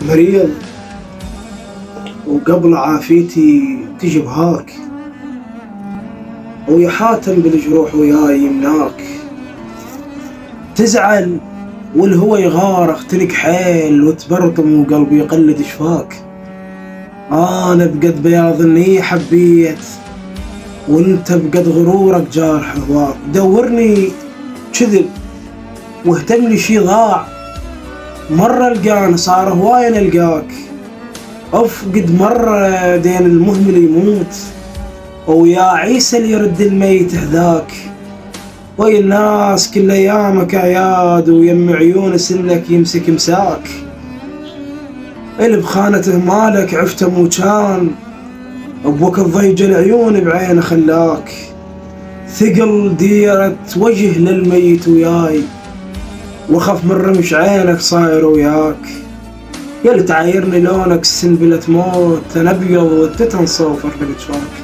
مريض وقبل عافيتي تجي بهاك، ويحاتم بالجروح وياي يمناك. تزعل والهوى يغار اختنق حيل وتبرطم وقلبي يقلد شفاك. انا بقد بياض النية حبيت وانت بقد غرورك جارح هواك. دورني كذب واهتم لي شي ضاع، مرة القانا صار هواي نلقاك. افقد مرة دين المهمل يموت، ويا عيسى اللي يرد الميت هذاك. ويا الناس كل ايامك اعياد ويم عيون سنك يمسك مساك. اللي بخانته مالك عفته مو كان، بوقت ضيج العيون بعينه خلاك. ثقل ديرة وجه للميت وياي، وخف من رمش عينك صاير وياك. يا اللي تعايرني لونك السنبلة موت، انا ابيض وانت تنصوفر في الجفاك.